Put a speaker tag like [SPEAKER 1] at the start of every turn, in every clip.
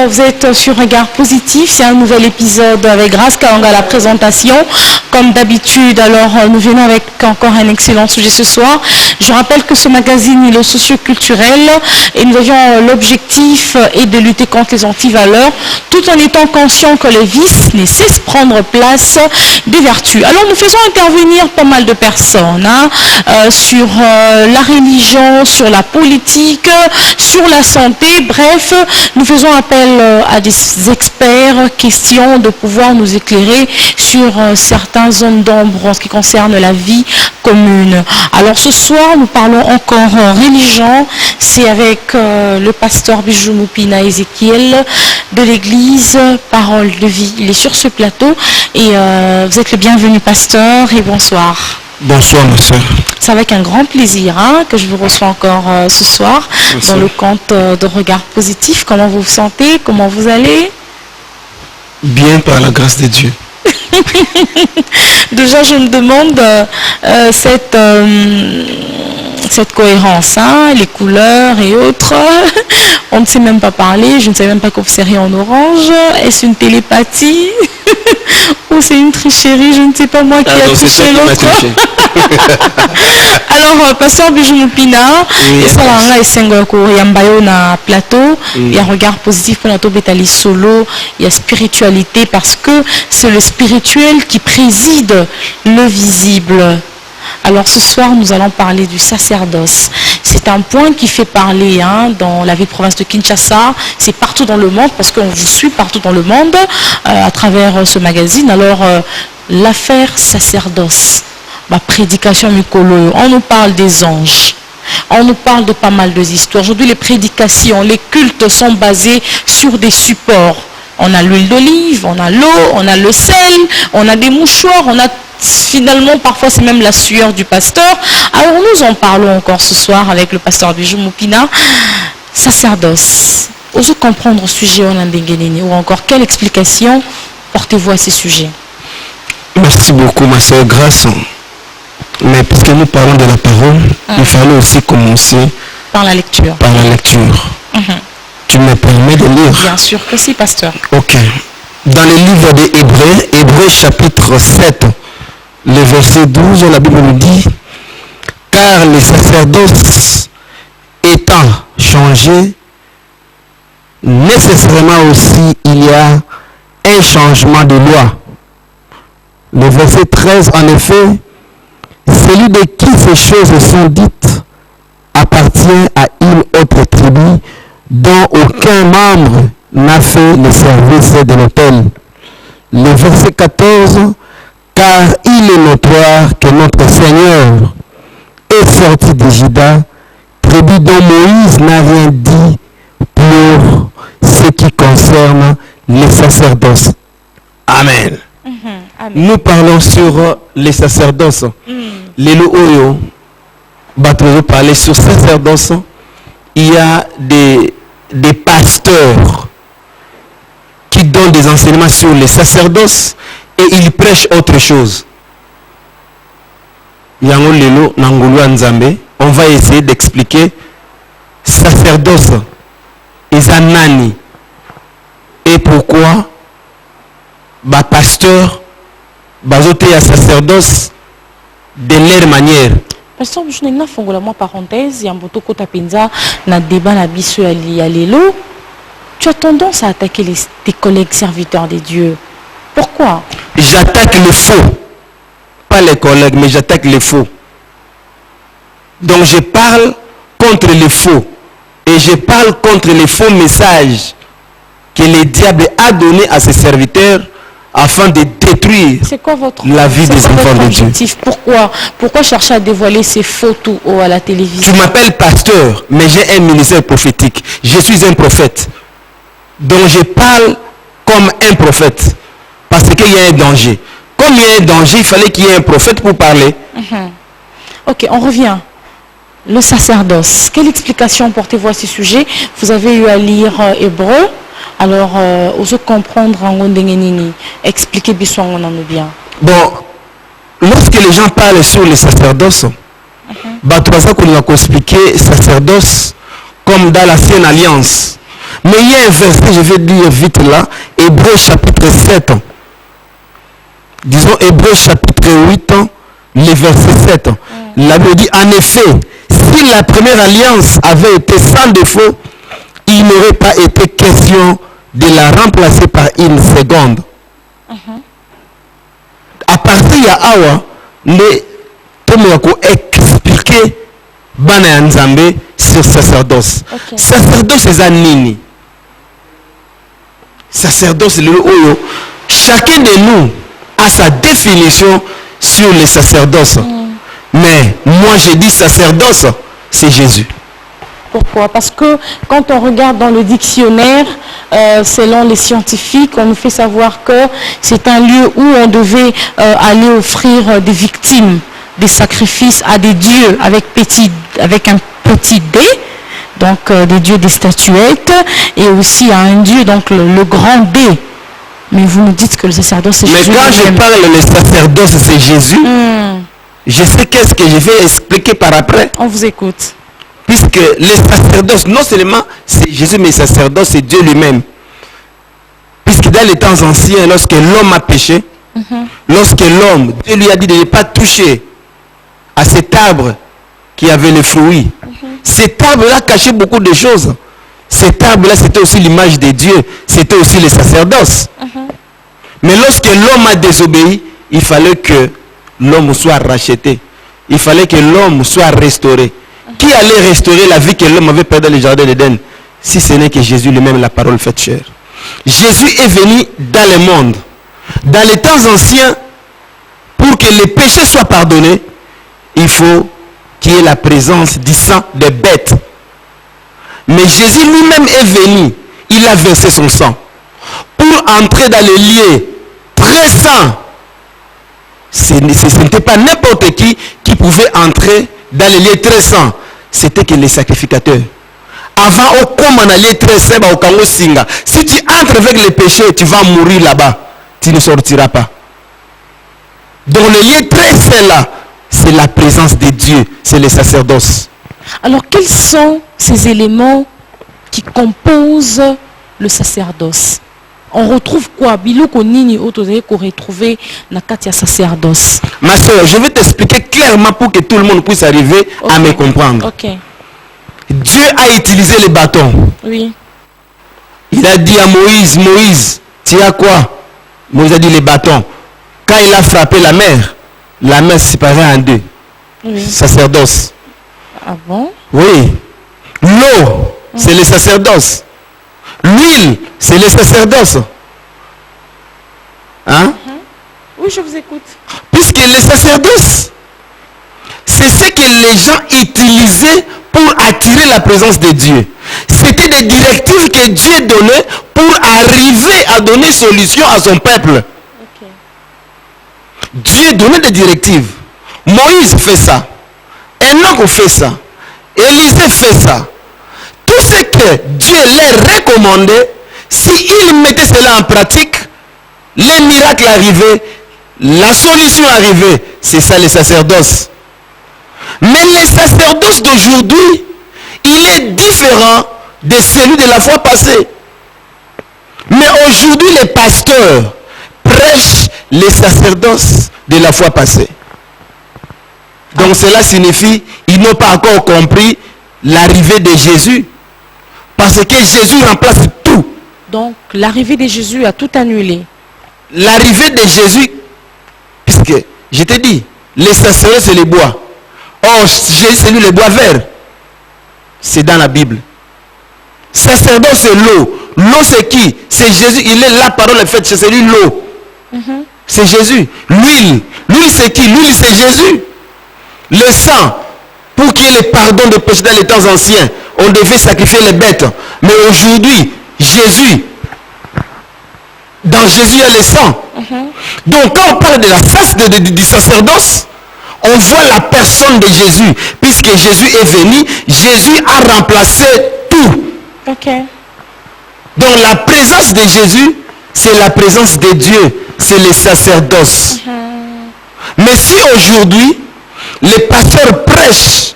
[SPEAKER 1] vous êtes sur Regard Positif, c'est un nouvel épisode avec Grace Kaanga à la présentation. Comme d'habitude, alors nous venons avec encore un excellent sujet ce soir. Je rappelle que ce magazine est le socio-culturel et nous avions l'objectif est de lutter contre les antivaleurs tout en étant conscient que les vices ne cessent de prendre place des vertus. Alors nous faisons intervenir pas mal de personnes sur la religion, sur la politique, sur la santé, bref, nous faisons appel à des experts, question de pouvoir nous éclairer sur certaines zones d'ombre en ce qui concerne la vie commune. Alors ce soir, nous parlons encore religion, c'est avec le pasteur Bijou Moupina Ézéchiel de l'église Parole de Vie. Il est sur ce plateau et vous êtes le bienvenu pasteur et bonsoir.
[SPEAKER 2] Bonsoir ma soeur.
[SPEAKER 1] C'est avec un grand plaisir que je vous reçois encore ce soir dans le compte de Regard Positif. Comment vous vous sentez? Comment vous allez?
[SPEAKER 2] Bien par la grâce de Dieu.
[SPEAKER 1] Déjà je me demande cette cohérence, les couleurs et autres. On ne sait même pas parler, je ne sais même pas que vous serez en orange. Est-ce une télépathie ou c'est une tricherie? Je ne sais pas moi qui a triché l'autre. Alors, pasteur Bijou Moupina, et ça là, il y a plateau, il y a Regard Positif pour notre bétali solo, il y a spiritualité parce que c'est le spirituel qui préside le visible. Alors ce soir, nous allons parler du sacerdoce. C'est un point qui fait parler dans la ville province de Kinshasa. C'est partout dans le monde parce qu'on vous suit partout dans le monde à travers ce magazine. Alors, l'affaire sacerdoce, ma prédication Mikolo, on nous parle des anges. On nous parle de pas mal d'histoires. Aujourd'hui, les prédications, les cultes sont basés sur des supports. On a l'huile d'olive, on a l'eau, on a le sel, on a des mouchoirs, on a finalement parfois c'est même la sueur du pasteur. Alors nous en parlons encore ce soir avec le pasteur Bijou Moupina. Sacerdoce. Osez comprendre le sujet ou encore quelle explication portez-vous à ces sujets?
[SPEAKER 2] Merci beaucoup ma soeur Grâce. Mais puisque nous parlons de la parole, il fallait aussi commencer
[SPEAKER 1] par la lecture.
[SPEAKER 2] Tu me permets de lire?
[SPEAKER 1] Bien sûr que si, pasteur.
[SPEAKER 2] Ok. Dans le livre des Hébreux, Hébreux chapitre 7, le verset 12, la Bible nous dit: car les sacerdoces étant changés, nécessairement aussi il y a un changement de loi. Le verset 13, en effet, celui de qui ces choses sont dites appartient à une autre tribu dont aucun membre n'a fait le service de l'autel. Le verset 14, car il est notoire que notre Seigneur est sorti de Juda, tribu dont Moïse n'a rien dit pour ce qui concerne les sacerdoces. Amen. Amen. Nous parlons sur les sacerdoces. Les Oyo, Bateau parler sur sacerdoce. Il y a des pasteurs qui donnent des enseignements sur les sacerdoces et ils prêchent autre chose. On va essayer d'expliquer sacerdoce et zanani et pourquoi pasteur bazoté à sacerdoce de leur manière.
[SPEAKER 1] Pasteur, je n'ai pas fait la parenthèse, il y a un peu de pinza na débat na biso ya lelo. Tu as tendance à attaquer tes collègues serviteurs de Dieu. Pourquoi?
[SPEAKER 2] J'attaque les faux. Pas les collègues, mais j'attaque les faux. Donc je parle contre les faux. Et je parle contre les faux messages que le diable a donné à ses serviteurs afin de détruire la vie des enfants de Dieu.
[SPEAKER 1] Pourquoi chercher à dévoiler ces photos à la télévision?
[SPEAKER 2] Tu m'appelles pasteur, mais j'ai un ministère prophétique. Je suis un prophète. Donc je parle comme un prophète. Parce qu'il y a un danger. Comme il y a un danger, il fallait qu'il y ait un prophète pour parler.
[SPEAKER 1] Ok, on revient. Le sacerdoce. Quelle explication portez-vous à ce sujet? Vous avez eu à lire Hébreu. Alors, osez comprendre en Gondengenini. Expliquez bien bien.
[SPEAKER 2] Bon, lorsque les gens parlent sur le sacerdoce, on va expliquer sacerdoce comme dans l'ancienne alliance. Mais il y a un verset, je vais lire vite là, Hébreux chapitre 7. Disons Hébreux chapitre 8, le verset 7. La Bible dit, en effet, si la première alliance avait été sans défaut, il n'aurait pas été question de la remplacer par une seconde. À partir de Awa, les Tomoko expliquer Bana Nzambe sur sacerdoce. Sacerdoce c'est un nini. Sacerdoce c'est le oyo. Chacun de nous a sa définition sur le sacerdoce. Mais moi je dis sacerdoce, c'est Jésus.
[SPEAKER 1] Pourquoi? Parce que quand on regarde dans le dictionnaire, selon les scientifiques, on nous fait savoir que c'est un lieu où on devait aller offrir des victimes, des sacrifices à des dieux avec un petit d, donc des dieux des statuettes, et aussi à un dieu, donc le grand D. Mais vous nous dites que le sacerdoce c'est Jésus.
[SPEAKER 2] Mais quand je parle le sacerdoce c'est Jésus, je sais qu'est-ce que je vais expliquer par après.
[SPEAKER 1] On vous écoute.
[SPEAKER 2] Puisque les sacerdoces, non seulement c'est Jésus, mais le sacerdoce, c'est Dieu lui-même. Puisque dans les temps anciens, lorsque l'homme a péché, lorsque l'homme, Dieu lui a dit de ne pas toucher à cet arbre qui avait les fruits. Cet arbre-là cachait beaucoup de choses. Cet arbre-là, c'était aussi l'image de Dieu. C'était aussi le sacerdoce. Mais lorsque l'homme a désobéi, il fallait que l'homme soit racheté. Il fallait que l'homme soit restauré. Qui allait restaurer la vie que l'homme avait perdue dans le jardin d'Éden, si ce n'est que Jésus lui-même, la parole faite chair. Jésus est venu dans le monde. Dans les temps anciens, pour que les péchés soient pardonnés, il faut qu'il y ait la présence du sang des bêtes. Mais Jésus lui-même est venu, il a versé son sang pour entrer dans les lieux très saints. Ce n'était pas n'importe qui pouvait entrer dans les lieux très saints. C'était que les sacrificateurs. Avant, au comme on allait très saint, si tu entres avec les péchés, tu vas mourir là-bas. Tu ne sortiras pas. Dans le lieu très saint là, c'est la présence de Dieu, c'est le sacerdoce.
[SPEAKER 1] Alors, quels sont ces éléments qui composent le sacerdoce? On retrouve quoi? Biloko nini autorisé qu'on retrouve na katia sacerdoce.
[SPEAKER 2] Ma soeur, je vais t'expliquer clairement pour que tout le monde puisse arriver à me comprendre. Dieu a utilisé les bâtons.
[SPEAKER 1] Oui.
[SPEAKER 2] Il a dit à Moïse, Moïse, tu as quoi? Moïse a dit les bâtons. Quand il a frappé la mer s'est séparée en deux.
[SPEAKER 1] Oui.
[SPEAKER 2] Sacerdoce.
[SPEAKER 1] Ah bon?
[SPEAKER 2] Oui. L'eau, c'est le sacerdoce. L'huile, c'est le sacerdoce. Hein?
[SPEAKER 1] Oui, je vous écoute.
[SPEAKER 2] Puisque le sacerdoce, c'est ce que les gens utilisaient pour attirer la présence de Dieu. C'était des directives que Dieu donnait pour arriver à donner solution à son peuple. Dieu donnait des directives. Moïse fait ça. Enoch fait ça. Élisée fait ça. Tout ce que Dieu leur recommandait, s'ils mettaient cela en pratique, les miracles arrivaient, la solution arrivait. C'est ça le sacerdoce. Mais le sacerdoce d'aujourd'hui, il est différent de celui de la fois passée. Mais aujourd'hui, les pasteurs prêchent les sacerdoces de la fois passée. Donc cela signifie qu'ils n'ont pas encore compris l'arrivée de Jésus. Parce que Jésus remplace tout.
[SPEAKER 1] Donc l'arrivée de Jésus a tout annulé.
[SPEAKER 2] L'arrivée de Jésus, puisque je t'ai dit, les sacerdoces c'est les bois. Or, Jésus c'est lui le bois vert. C'est dans la Bible. Sacerdoce c'est l'eau. L'eau c'est qui? C'est Jésus. Il est la parole est faite. C'est lui l'eau. C'est Jésus. L'huile. L'huile c'est qui? L'huile c'est Jésus. Le sang. Pour qu'il y ait le pardon des péchés dans les temps anciens, on devait sacrifier les bêtes. Mais aujourd'hui, Jésus, dans Jésus il y a le sang. Donc quand on parle de la face du sacerdoce, on voit la personne de Jésus. Puisque Jésus est venu, Jésus a remplacé tout. Donc la présence de Jésus, c'est la présence de Dieu. C'est le sacerdoce. Mais si aujourd'hui, les pasteurs prêchent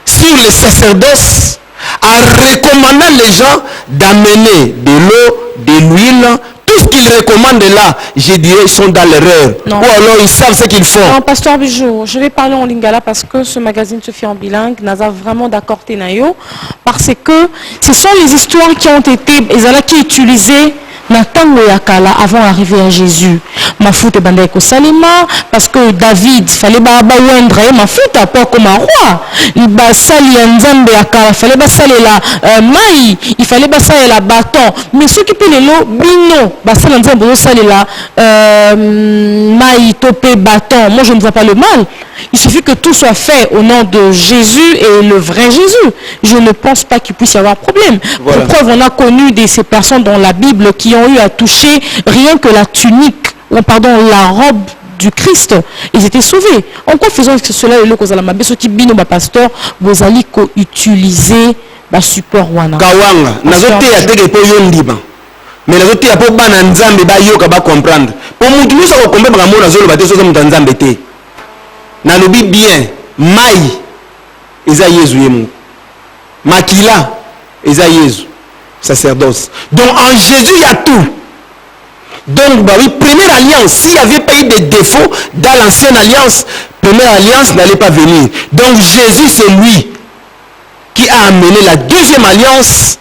[SPEAKER 2] sur le sacerdoce, en recommandant les gens d'amener de l'eau, de l'huile. Tout ce qu'ils recommandent là, je dirais, ils sont dans l'erreur. Ou alors ils savent ce qu'ils font.
[SPEAKER 1] Non, Pasteur Bijou, je vais parler en lingala parce que ce magazine se fait en bilingue. Naza vraiment d'accord Tenayo. Parce que ce sont les histoires qui ont été utilisées Natango Yakala avant d'arriver à Jésus. Ma foute bandai ko salima parce que David fallait ba wendre ma foute pas comme un roi. Il ba sali nzambe yakala fallait ba sali la mai, il fallait ba sali la bâton. Mais ceux qui peut les lots bino ba sali nzambe sali la mai topé bâton. Moi je ne vois pas le mal. Il suffit que tout soit fait au nom de Jésus et le vrai Jésus. Je ne pense pas qu'il puisse y avoir problème. Voilà. Pour preuve, on a connu ces personnes dans la Bible qui ont eu à toucher rien que la tunique, ou pardon, la robe du Christ. Ils étaient sauvés. En quoi faisons cela le cause à la mabé, ce qui bino ba pasteur, vous allez utiliser ba support wana.
[SPEAKER 2] Kawanga, nazote ya teke po yondiba. Mais nazote ya po bana nzambe ba yoka ba comprendre. Pour mutu musa ko comprendre ngamo nazolo ba te so mutu nzambe te. Nalobi bien, mai eza Yesu yemu. Makila eza Yesu, sacerdoce. Donc en Jésus il y a tout. Donc bah oui, première alliance, s'il n'y avait pas eu de défauts dans l'ancienne alliance, première alliance n'allait pas venir. Donc Jésus c'est lui qui a amené la deuxième alliance,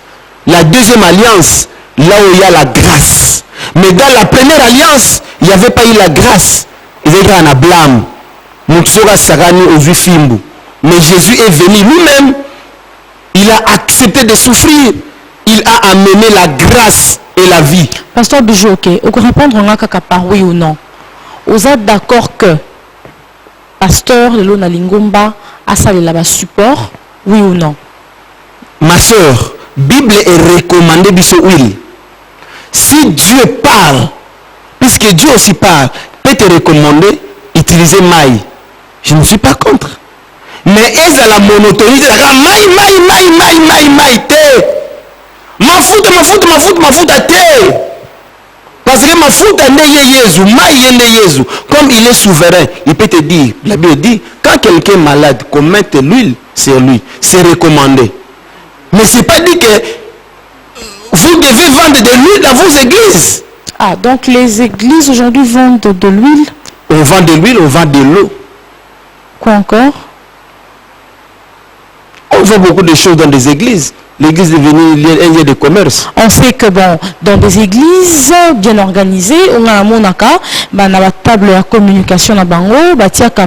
[SPEAKER 2] là où il y a la grâce. Mais dans la première alliance, il n'y avait pas eu la grâce. Il y avait un blâme. Mais Jésus est venu lui-même. Il a accepté de souffrir. Il a amené la grâce et la vie.
[SPEAKER 1] Pasteur Bijou, ok. Vous pouvez répondre par oui ou non. Vous êtes d'accord que Pasteur Lelo Nalingomba a salé là-bas support, oui ou non?
[SPEAKER 2] Ma soeur, Bible est recommandée biso huile. Si Dieu parle, puisque Dieu aussi parle, peut te recommander utiliser maï. Je ne suis pas contre. Mais est-ce à la monotonie de la maï te. Ma foute à te. Parce que ma foute à Jésus, Jésus. Comme il est souverain, il peut te dire, la Bible dit, quand quelqu'un est malade, qu'on mette l'huile sur lui, c'est recommandé. Mais ce n'est pas dit que vous devez vendre de l'huile dans vos églises.
[SPEAKER 1] Ah, donc les églises aujourd'hui vendent de l'huile?
[SPEAKER 2] On vend de l'huile, on vend de l'eau.
[SPEAKER 1] Quoi encore?
[SPEAKER 2] On vend beaucoup de choses dans des églises. L'église est devenue un lieu de commerce.
[SPEAKER 1] On sait que bon, dans des églises bien organisées, on a un monaka, dans la table de communication à Bango,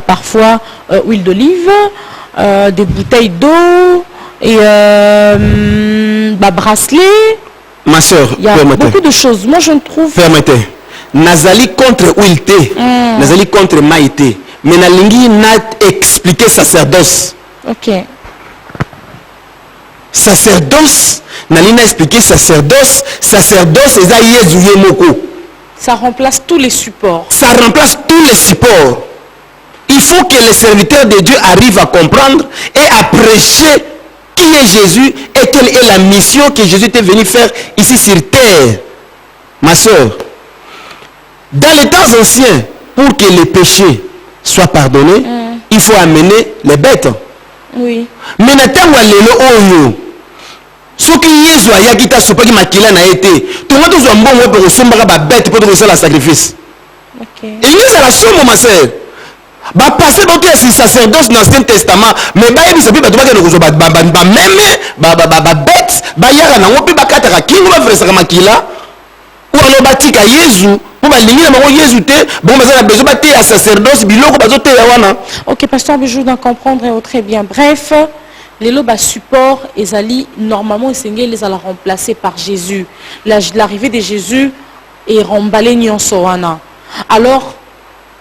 [SPEAKER 1] parfois huile d'olive, des bouteilles d'eau et bracelet.
[SPEAKER 2] Ma soeur,
[SPEAKER 1] il y a beaucoup de choses. Moi je trouve.
[SPEAKER 2] Permettez. Nazali contre huile thé, nazali contre maïté. Mais nalingi n'a expliqué sacerdoce.
[SPEAKER 1] Ok.
[SPEAKER 2] Sacerdoce, nalina expliqué sacerdoce et ça Yesu moko.
[SPEAKER 1] Ça remplace tous les supports.
[SPEAKER 2] Ça remplace tous les supports. Il faut que les serviteurs de Dieu arrivent à comprendre et à prêcher qui est Jésus et quelle est la mission que Jésus était venu faire ici sur terre. Ma soeur, dans les temps anciens, pour que les péchés soient pardonnés, il faut amener les bêtes.
[SPEAKER 1] Oui.
[SPEAKER 2] Mais natango lelo oyo soki Yesu ayaki ta sopaki makila na été tonga tozwa mbongo pe kosombaka ba bête pour kosala sacrifice.
[SPEAKER 1] OK.
[SPEAKER 2] Église à la somme ma sœur. Ba passer donc c'est sacerdoce dans l'Ancien Testament mais ba yebi sapi ba tobaka na kozwa ba meme ba bête ba yaka nango pe bakataka kingo ba fresaka makila ou alors batika Yesu.
[SPEAKER 1] Ok, pasteur Bijou d'en comprendre très bien. Bref, les lobes à support et Zali, normalement, les allons remplacer par Jésus. L'arrivée de Jésus est remballée Nyonsoana. Alors,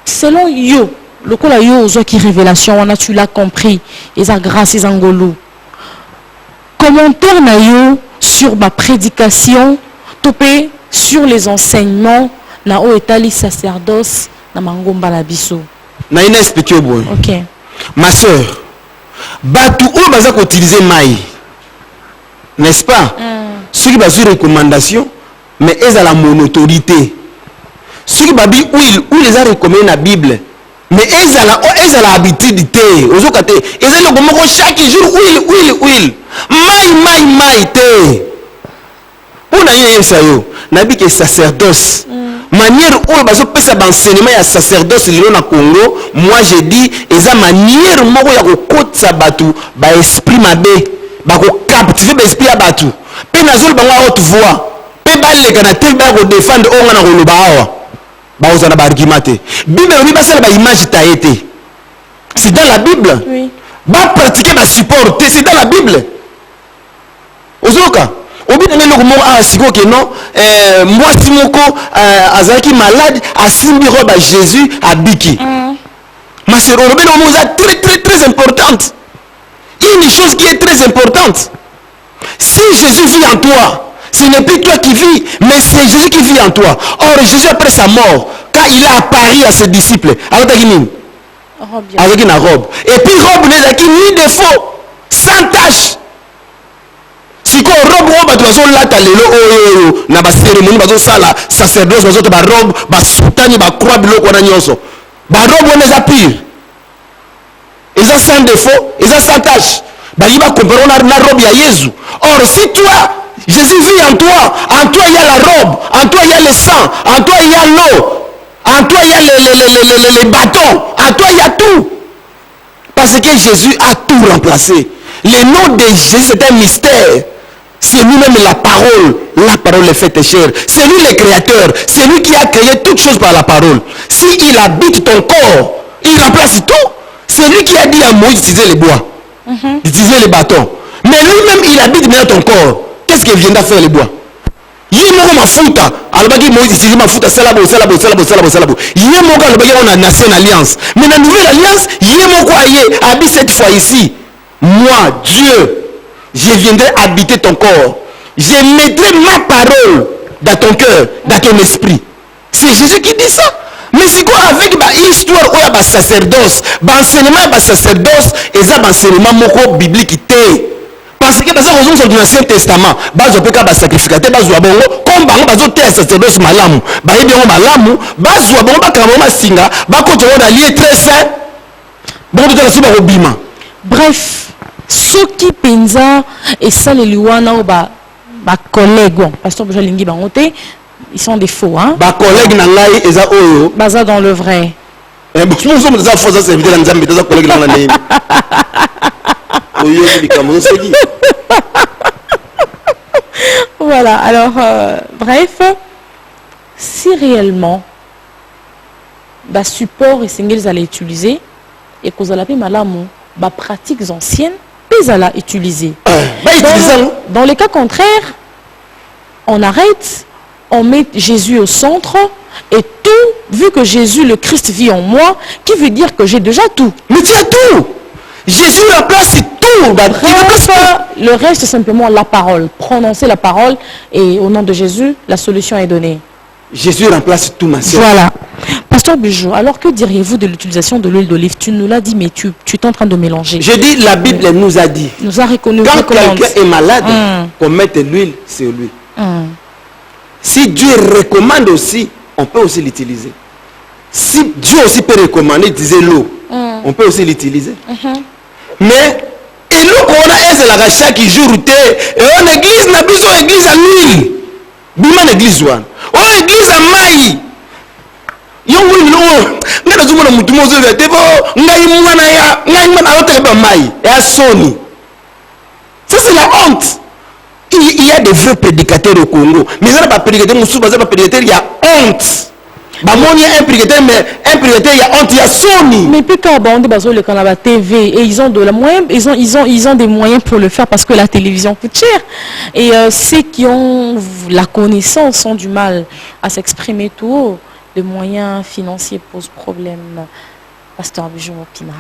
[SPEAKER 1] selon Yo, le coup là Yo, qui révélation, tu l'as compris, et ça grâce et angolou. Commentaire na Yo sur ma prédication, topé sur les enseignements. Na o etali sacerdoce na mangomba la biso.
[SPEAKER 2] Na ina expliquer bon.
[SPEAKER 1] OK.
[SPEAKER 2] Ma soeur, batu o baza ko utiliser mai. N'est-ce pas? Ceux qui basent recommandation mais ils ont la monautorité. Ceux qui babi huile les a recommandé na Bible. Mais ils ont la habitude de ozo kate. Ils ont le chaque jour huile.
[SPEAKER 3] mai te. Pour naïe sayo, nabi que sacerdoce. Manière où bazo pesa enseignement ya sacerdoce lilo na Congo, moi je dis eza manière moko ya kokotsa batu ba esprit mabe, ba ko captiver ba esprit ya batu. Pe nazol bango haute voix. Pe baleka na te ba ko défendre onga na koloba awa. Ba ozana ba argument te. Bible obi basala ba image taete. C'est dans la Bible.
[SPEAKER 1] Oui.
[SPEAKER 3] Va pratiquer, va supporter, c'est dans la Bible. Ozoka. Obi na ngelo ko siko ke non moi si moko azaki malade asimbi robe à Jésus à Biki. Ma sœur, robe est très importante. Il y a une chose qui est très importante. Si Jésus vit en toi, ce n'est plus toi qui vis, mais c'est Jésus qui vit en toi. Or Jésus après sa mort, quand il a apparu à ses disciples, avec une robe. Et puis robe n'est ni défaut, sans tache. Si ko robe robe bazo lata lelo oyo na ba cérémonie bazo sala sacerdoce bazo to ba robe ba soutani ba croix biloko na nyonso. Ba robe on est pire. Ils ont sans défaut, ils ont sans tache. Bah il va comparer na robe ya Jésus. Or si toi Jésus vit en toi il y a la robe, en toi il y a le sang, en toi il y a l'eau, en toi il y a les bâtons, en toi il y a tout. Parce que Jésus a tout remplacé. Le nom de Jésus c'est un mystère. C'est lui-même la parole est faite chair. C'est lui le créateur, c'est lui qui a créé toutes choses par la parole. S'il habite ton corps, il remplace tout. C'est lui qui a dit à Moïse d'utiliser les bois, d'utiliser les bâtons. Mais lui-même il habite dans ton corps. Qu'est-ce qu'il viendra faire les bois? Il y a mafuta. Alors Moïse utilise mafuta salabo. Il y a une ancienne alliance. Mais dans la nouvelle alliance, il y a habite cette fois ici. Moi, Dieu, je viendrai habiter ton corps. Je mettrai ma parole dans ton cœur, dans ton esprit. C'est Jésus qui dit ça. Mais c'est quoi avec l'histoire où il y a un sacerdoce, l'enseignement de sacerdoce, et ça, l'enseignement biblique. Parce que dans l'Ancien Testament, il y a un sacrificateur, comme il y a un sacerdoce malamu, il y a un malamu, il y a un lié très saint,
[SPEAKER 1] bref. Ceux qui pensent et ça les louana ou ba collègues pasteur Bojalingi bangote ils sont des faux hein
[SPEAKER 3] ba collègues na ngai eza oyo
[SPEAKER 1] baza dans le vrai
[SPEAKER 3] bon nous sommes des faux ça c'est évident nzambe des collègues na ngai oyo bikamu seki
[SPEAKER 1] voilà alors bref si réellement ba support et singles allaient utiliser et qu'on allait malamu ba pratiques anciennes à la utiliser. Dans les cas contraires, on arrête, on met Jésus au centre et tout, vu que Jésus, le Christ, vit en moi, qui veut dire que j'ai déjà tout.
[SPEAKER 3] Mais tu as tout. Jésus remplace tout.
[SPEAKER 1] Le reste, c'est simplement la parole. Prononcer la parole et au nom de Jésus, la solution est donnée.
[SPEAKER 3] Jésus remplace tout, ma soeur.
[SPEAKER 1] Voilà. Pasteur Bijou, alors que diriez-vous de l'utilisation de l'huile d'olive? Tu nous l'as dit, mais tu es en train de mélanger.
[SPEAKER 3] Je dis, la Bible nous a dit.
[SPEAKER 1] Nous a reconnu.
[SPEAKER 3] Quand quelqu'un est malade, qu'on mette l'huile sur lui. Si Dieu recommande aussi, on peut aussi l'utiliser. Si Dieu aussi peut recommander d'utiliser l'eau, on peut aussi l'utiliser. Mais, et l'eau qu'on a, c'est la chaque jour, et on église, n'a plus une église à l'huile. Bima l'église, oh église à maï. Yongo no ngana zuma na mutu mozo ya devo ngai mwana ya ngai mwana ayote ba mai ya soni. Ça c'est la honte. Il y a des vrais prédicateurs au Congo, mais ça pas prédicateur musu baza pas prédicateur, il y a honte. Ba moni un prédicateur mais un prédicateur il y a honte, il y a soni.
[SPEAKER 1] Mais puis quand on dit bazo le canal TV et ils ont de la moyen ils ont des moyens pour le faire parce que la télévision coûte cher et ceux qui ont la connaissance ont du mal à s'exprimer tout haut. Les moyens financiers posent problème. Pasteur Bijou Pina.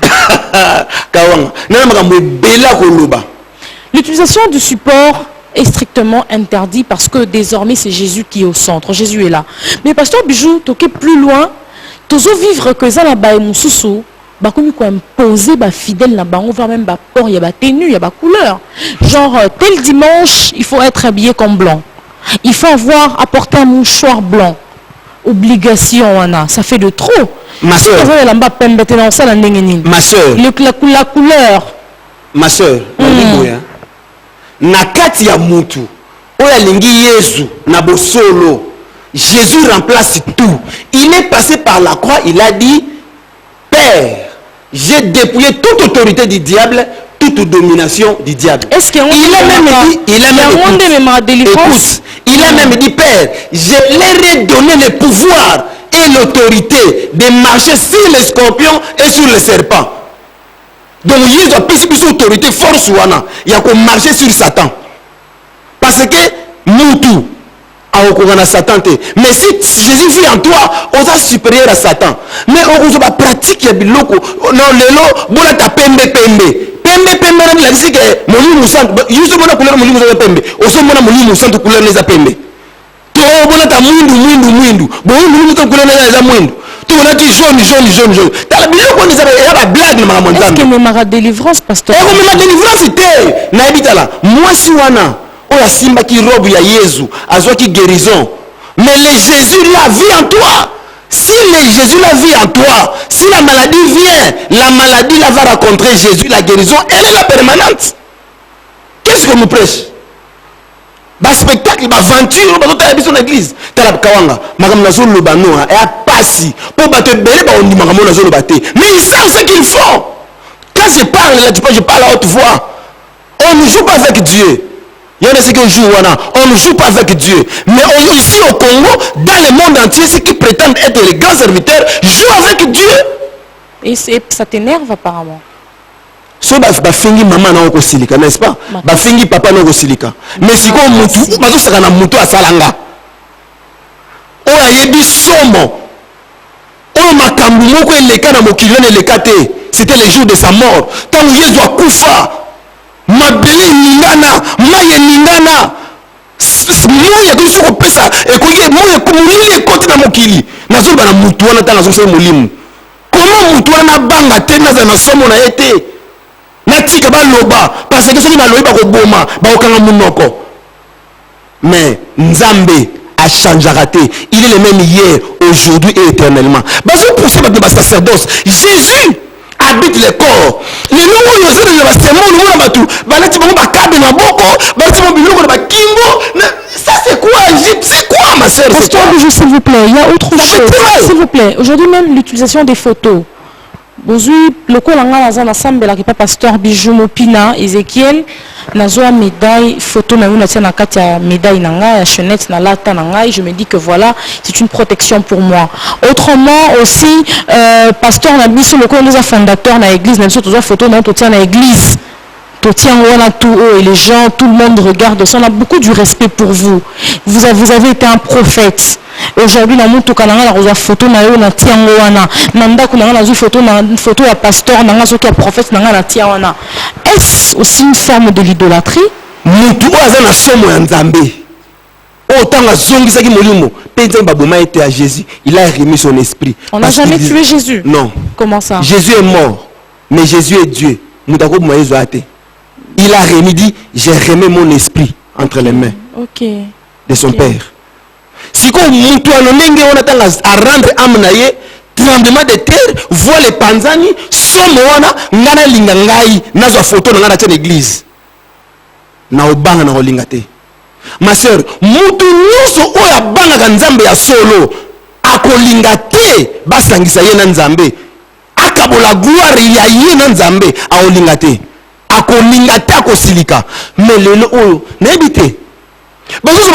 [SPEAKER 1] L'utilisation du support est strictement interdit parce que désormais c'est Jésus qui est au centre. Jésus est là. Mais Pasteur Bijou, tu es plus loin. Tu veux vivre que ça là-bas et mon sous comme quoi imposer fidèle là-bas, on voit même port, il y a tenue, il y a couleur. Genre tel dimanche, il faut être habillé comme blanc. Il faut apporter un mouchoir blanc. Obligation ça fait de trop.
[SPEAKER 3] Ma soeur,
[SPEAKER 1] la couleur.
[SPEAKER 3] Ma soeur, na kati ya mutu oyo alingi Yesu na bosolo. Jésus remplace tout. Il est passé par la croix, il a dit Père, j'ai dépouillé toute autorité du diable, toute domination du diable.
[SPEAKER 1] Est-ce qu'il
[SPEAKER 3] il a même dit, il a même dit Père, je leur ai donné le pouvoir et l'autorité de marcher sur les scorpions et sur les serpents. Donc Jésus a pris cette autorité force wana, il y a qu'on marcher sur Satan. Parce que mutu a Satan. Mais si Jésus vit en toi, on est supérieur à Satan. Mais on a pratique ya biloko. Non lelo bola ta pembe. Pembe la dit que molimu santo. Juste mona couleur molimu santo pembe. Oso mona molimu santo couleur les pembe. To bola ta mwindu. Bo molimu santo couleur les mwindu. Tu on a dit jaune. T'as la biloko on a la blague na montagne.
[SPEAKER 1] Est-ce que me délivrance pasteur?
[SPEAKER 3] Ma délivrance était na habitala. Moi si wana oya simba qui robe ya Jésus, azwa qui guérison. Mais le Jésus la vie en toi. Si le Jésus la vie en toi, si la maladie vient, la maladie la va rencontrer Jésus, la guérison, elle est la permanente. Qu'est-ce que nous prêche? Ba spectacle, ba aventure, ba tota habiter dans l'église. Tala kawanga, magam na zolo ba no, et a passi. Pour ba te belé ba on dit magam na zolo ba te. Mais ils savent ce qu'ils font. Quand je parle là, je parle à haute voix. On ne joue pas avec Dieu. Il y en a ceux qui jouent, on ne joue pas avec Dieu. Mais ici au Congo, dans le monde entier, ceux qui prétendent être les grands serviteurs jouent avec Dieu.
[SPEAKER 1] Et ça t'énerve apparemment.
[SPEAKER 3] So ba fingi maman na oko silika, n'est-ce pas? Ba fingi papa na oko silika. Mais si ko mutu, bazo saka na mutu asalanga. O ayebi somo. O makambu moko eleka na mokili na eleka te. C'était le jour de sa mort. Tant Jésus a kufa. Mabele ningana, maye ningana. Moye kusu kopesa ekoye moye kumulili ekoti na mokili. Nazo bana mutu wana ta nazo se mulimu. Comment mutu wana banga te na za somo na ete? Na tika ba loba parce que soki na loba ko boma ba okanga munoko. Mais Nzambe a changé raté. Il est le même hier, aujourd'hui et éternellement. Bazo pousser ba sacerdoce. Jésus habite le corps. Les nouveaux yozé de la sermon nous na batu. Balati bango bakabe na boko, balati bango biloko na bakingo. Ça c'est quoi? C'est quoi ma sœur?
[SPEAKER 1] Pasteur Bijou, s'il vous plaît, il y a autre chose. S'il vous plaît, aujourd'hui même l'utilisation des photos. Bozui loko langa naza na sambela ki pa pasteur Bijou Mopina Ezekiel nazwa médaille photo na una tia na kati ya médaille nanga ya chenette na lata nanga et je me dis que voilà, c'est une protection pour moi. Autrement aussi pasteur na biso loko nous a fondateur na église na biso toza photo na to tia na église. To tia wana tout haut et les gens tout le monde regarde ça, on a beaucoup du respect pour vous. Vous avez été un prophète. Aujourd'hui na mutu kananga la rosa photo na yo na tiango wana nanda kuna na zu photo ya pasteur nanga soki ya prophète nanga na tia wana. Est-ce aussi une forme de l'idolâtrie?
[SPEAKER 3] Mutu aza na somo ya Nzambe. Otanga zongisa ki molimo penza baboma était à Jésus, il a remis son esprit.
[SPEAKER 1] On n'a jamais tué Jésus.
[SPEAKER 3] Non.
[SPEAKER 1] Comment ça?
[SPEAKER 3] Jésus est mort, mais Jésus est Dieu. Mutako moyezo ate. Il a remis dit j'ai remis mon esprit entre les mains de son Père. Si comme mutu anonenge on attend à rendre âme na ye tremblement de terre voit les panzani somo wana ngana linga ngai nazo photo na ngana tena église na obanga na olinga te. Ma sœur mutu nyuso oya banga Nzambe ya solo akolinga te basangisa ye na Nzambe akabola gloire ya ye na Nzambe aolinga te akolinga te akosilika. Mais lelo oyo na ebite bazo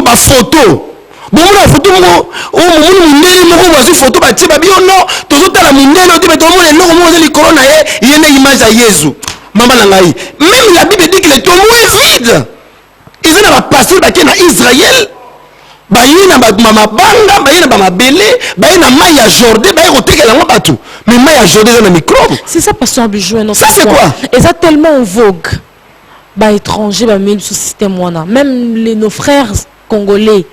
[SPEAKER 3] ba photo bon la photo mo o mo munene moko bazo photo ba tie ba biono tozotala munene o te to mo le loko mo zeli corona ye na image ya Yesu mama na ngai. Même la Bible dit que le tombeau est vide. Ils ont passé ba na Israël ba yina ba mama banga ba yina ba mabele ba yina mai ya Jordan ba yotekela ngo batu mais mai ya Jordan na microbe.
[SPEAKER 1] C'est ça pasteur Bijou.
[SPEAKER 3] Ça c'est quoi?
[SPEAKER 1] Et ça tellement en vogue. Bah étranger ba même ce système wana. Même nos frères congolais.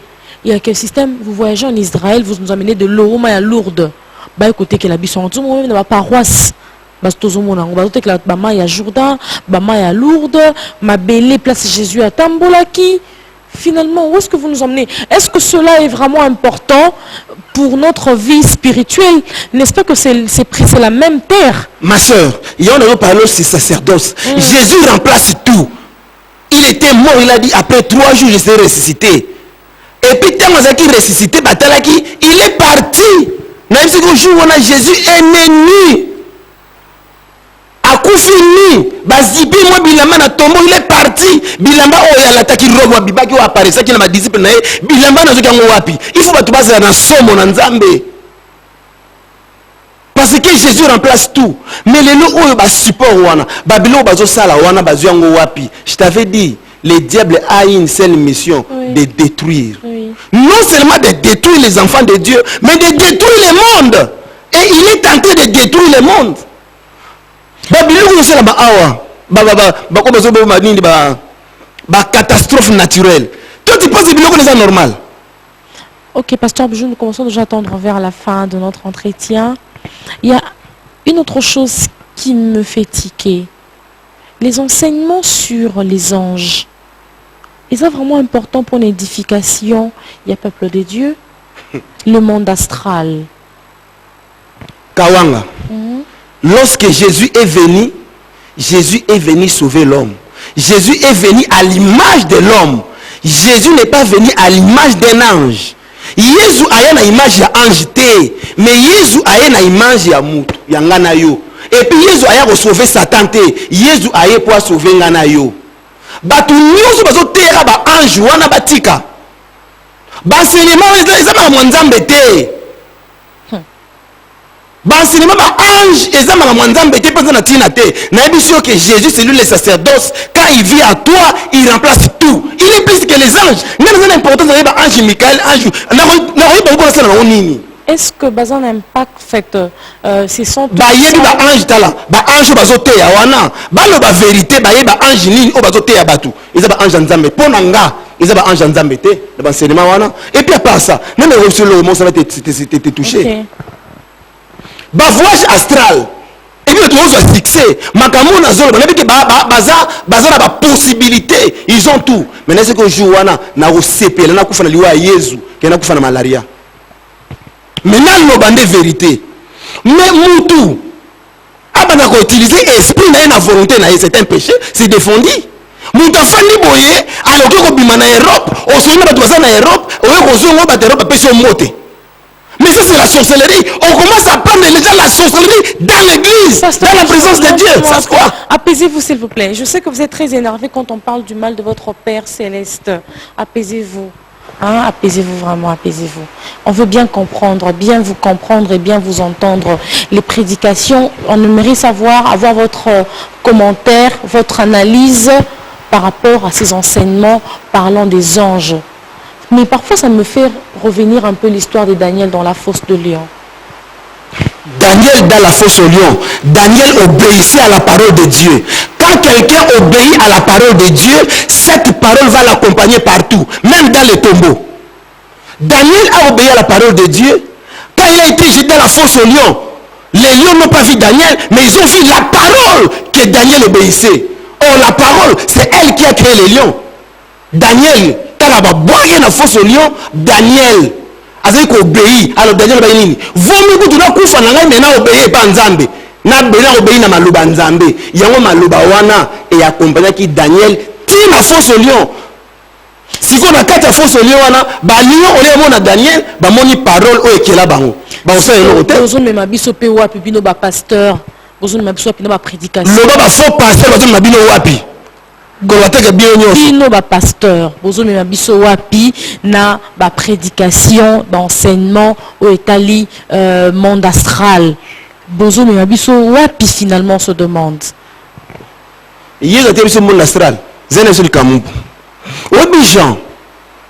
[SPEAKER 1] Il y a quel système? Vous voyagez en Israël, vous nous amenez de l'eau, mais à Lourdes. Bah écoutez que la bisson, tout le monde dans la paroisse. Bah tout le monde, on va noter que la bama ya Jourdain, bama ya Lourdes, ma belle place Jésus à Tambolaki. Finalement, où est-ce que vous nous emmenez? Est-ce que cela est vraiment important pour notre vie spirituelle? N'est-ce pas que c'est la même terre?
[SPEAKER 3] Ma soeur, il y en a parlé aussi sacerdoce. Jésus remplace tout. il était mort, il a dit après 3 jours je serai ressuscité. Et puis tant qu'il est ressuscité, il est parti. Même si le jour où Jésus est né, akufini bazipi moi bilamba na tombo, il est parti. Bilamba oya lataki robo bibaki wa aparesa ki na madisciple na ye, bilamba na zoki ngo wapi. Il faut batu basa na somo na nzambe. Parce que Jésus remplace tout. Mais les lots oyo ba support wana, babilo bazo sala wana bazo yango wapi. Je t'avais dit, le diable a une seule mission, de détruire. Oui. Non seulement de détruire les enfants de Dieu, mais de détruire le monde. Et il est en train de détruire le monde. Catastrophe naturelle. Toi tu penses que c'est normal?
[SPEAKER 1] Ok, pasteur Bijou, nous commençons déjà à tendre vers la fin de notre entretien. Il y a une autre chose qui me fait tiquer. Les enseignements sur les anges. Ils sont vraiment importants pour l'édification. Il y a peuple de Dieu, le monde astral.
[SPEAKER 3] Kawanga. Lorsque Jésus est venu sauver l'homme. Jésus est venu à l'image de l'homme. Jésus n'est pas venu à l'image d'un ange. Jésus a une image d'ange, mais Jésus a une image de mutu, yangana yo. Et puis Jésus a sauvé Satan, Jésus a pour sauver ngana yo. Batu nyonso bazo tera ba ange wana batika. Bansenyema ezama mwanzambe te. Bansenyema ba ange ezama mwanzambe te penza na tina te. Na ebisio que Jésus c'est lui le sacerdoce, quand il vient à toi, il remplace tout. Il est plus que les anges. Même dans l'importance de ange Michael, ange na nini.
[SPEAKER 1] Est-ce que bazan impact fait c'est son
[SPEAKER 3] ba yebi ba ange tala ba ange bazote ya wana ba lo ba vérité ba yeba ange nini o bazote ya batu ils ba ange nzambe ponanga ils ba ange nzambe te le enseignement wana et puis à part ça même sur le moment ça va te touché okay. Ba voyage astral et puis tu vas fixer makambo na zolo ba que baza na ba possibilité ils ont tout mais est-ce que jour wana na osepela na kufa na liwa Yesu kena kufa na malaria. Maintenant, nous avons des vérités. Mais Moutou, abana ko utiliser esprit na na volonté na c'est un péché, c'est défendu. Moutou fandi boye, alors que bima na Europe, au sonna ba toza na Europe, au ko zongo ba Europe pe so moté. Mais ça c'est la sorcellerie. On commence à prendre déjà la sorcellerie dans l'église, dans la présence de Dieu. Ça c'est quoi?
[SPEAKER 1] Apaisez-vous s'il vous plaît. Je sais que vous êtes très énervé quand on parle du mal de votre Père céleste. Apaisez-vous. Hein, apaisez-vous vraiment, apaisez-vous. On veut bien comprendre, bien vous comprendre et bien vous entendre. Les prédications, on aimerait savoir, avoir votre commentaire, votre analyse par rapport à ces enseignements parlant des anges. Mais parfois, ça me fait revenir un peu l'histoire de Daniel dans la fosse de lion.
[SPEAKER 3] Daniel dans la fosse au lion, Daniel obéissait à la parole de Dieu. Quand quelqu'un obéit à la parole de Dieu, cette parole va l'accompagner partout, même dans les tombeaux. Daniel a obéi à la parole de Dieu. Quand il a été jeté dans la fosse au lion, les lions n'ont pas vu Daniel, mais ils ont vu la parole que Daniel obéissait. Or, la parole, c'est elle qui a créé les lions. Daniel, quand il a boire dans la fosse au lion, Daniel a obéi. Alors Daniel a dit, vaut mieux que tu n'as pas fait maintenant obéir pas Nzambe. Na bena obéi na maluba Nzambe. Yango maluba wana et accompagné qui Daniel tire la fosse au lion. Si on a quatre fosses au lion wana, ba lion on est mon Daniel, ba moni parole o ekela bango. Ba on sait no hôtel.
[SPEAKER 1] Bozo me mabiso pe wapi bino ba pasteur. Bozo me mabiso pe no ba prédication.
[SPEAKER 3] Lo ba faux pasteur bozo me mabino wapi. Golata bien nyonso.
[SPEAKER 1] Bino ba pasteur, bozo me mabiso wapi na ba prédication, ba enseignement o etali monde astral. Bozo me mabiso wapi finalement se demande.
[SPEAKER 3] Hier était sur monde astral. Zene sur le Kamou. Obi Jean.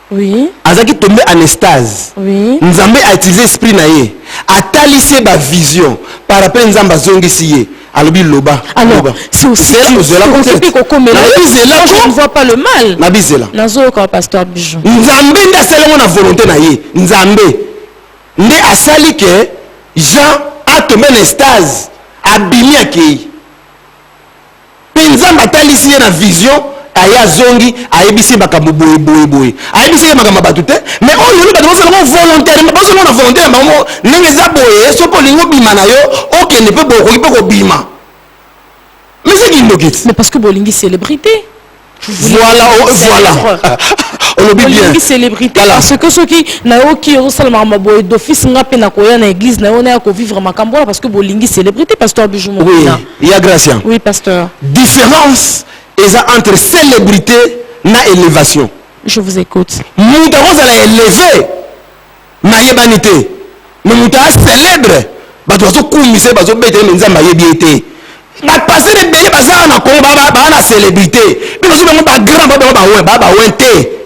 [SPEAKER 1] Oui.
[SPEAKER 3] Azaki tombé en extase.
[SPEAKER 1] Oui.
[SPEAKER 3] Nzambe a utilisé esprit naie. A talissé ba vision par rapport Nzamba zongisiye. Alobi loba.
[SPEAKER 1] Alors, c'est aussi
[SPEAKER 3] je
[SPEAKER 1] ne vois pas le mal.
[SPEAKER 3] Nabizela.
[SPEAKER 1] Nazo ka pasteur Bijou.
[SPEAKER 3] Nzambe nda selemo na volonté naie. Nzambe. Nde asali que Jean a tombé en extase. Abimi akei. Nzamba talisi na vision. Aya zongi ayebisi makambo boye ayebisi makambo batute mais on yolu bato seulement volontairement pas seulement volontairement ndenge za boye soko lingo bima na yo OK ne peut pas ko bima mais c'est qui ndokit
[SPEAKER 1] mais parce que bolingi célébrité
[SPEAKER 3] Voilà. On le dit bien.
[SPEAKER 1] Célébrité parce que ceux qui n'ont qui ont d'office n'a pas na église n'a pas vivre ma cambola parce que bolingi célébrité pasteur Bijou.
[SPEAKER 3] Oui, il y a Gracien.
[SPEAKER 1] Oui, pasteur.
[SPEAKER 3] Différence entre célébrité et élévation.
[SPEAKER 1] Je vous écoute.
[SPEAKER 3] Nous devons élever ma yebanité. Mais nous devons célébrer. Bah tu vas coumisser, bah tu vas mettre les gens ma yebiété. Bah passer les bébés, bah ça on a combat, bah on a célébrité. Mais nous devons pas grand, bah ouais té.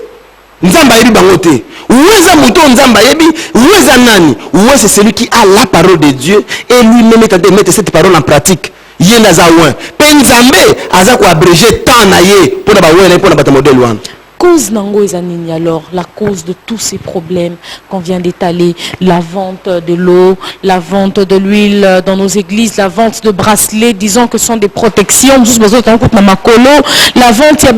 [SPEAKER 3] Nzamba yebi bangote. Oueza mouton nzamba yebi, oueza nani. Oueza c'est celui qui a la parole de Dieu et lui-même est mettre cette parole en pratique. Yenda za ouin. Pe nzambe aza ko abréger tant na ye pour na ba ouin pour na ba modèle ouin.
[SPEAKER 1] Cause nango ezanini alors, la cause de tous ces problèmes qu'on vient d'étaler, la vente de l'eau, la vente de l'huile dans nos églises, la vente de bracelets, disons que ce sont des protections, la vente, il y a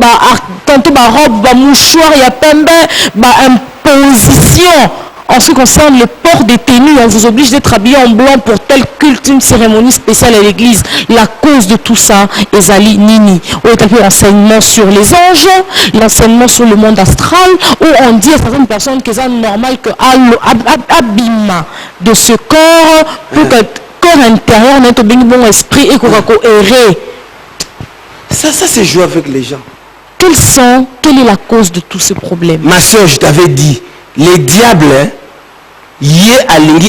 [SPEAKER 1] tantôt ma robe, ma mouchoir, il y a pembe, ma imposition. En ce qui concerne le port des tenues, on vous oblige d'être habillé en blanc pour tel culte, une cérémonie spéciale à l'église. La cause de tout ça, Ezali Nini. On est appelé l'enseignement sur les anges, l'enseignement sur le monde astral, où on dit à certaines personnes que c'est normal que abîme de ce corps, pour que le corps intérieur n'ait pas bon esprit et qu'on va errer.
[SPEAKER 3] Ça c'est jouer avec les gens.
[SPEAKER 1] Quelle est la cause de tous ces problèmes?
[SPEAKER 3] Ma soeur, je t'avais dit, les diables,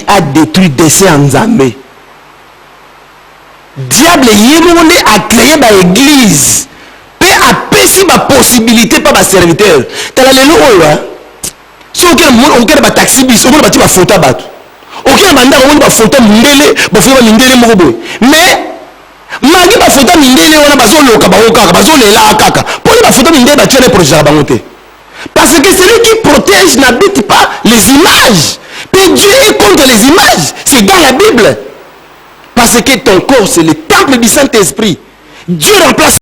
[SPEAKER 3] a détruit dessin en Zambé. Diable, a créé l'église. Peut apaiser ma possibilité par ma serviteur. Tu as les lois. Si on a un taxi bis, on a un photo à battre. On a un photo mindele, mais magi ba photo mindele wana bazolo ka baoka bazolela kaka. Pour les photo mindele ba tirer projet à bangote. Parce que celui qui protège n'habite pas les images. Puis Dieu est contre les images. C'est dans la Bible. Parce que ton corps, c'est le temple du Saint-Esprit. Dieu remplace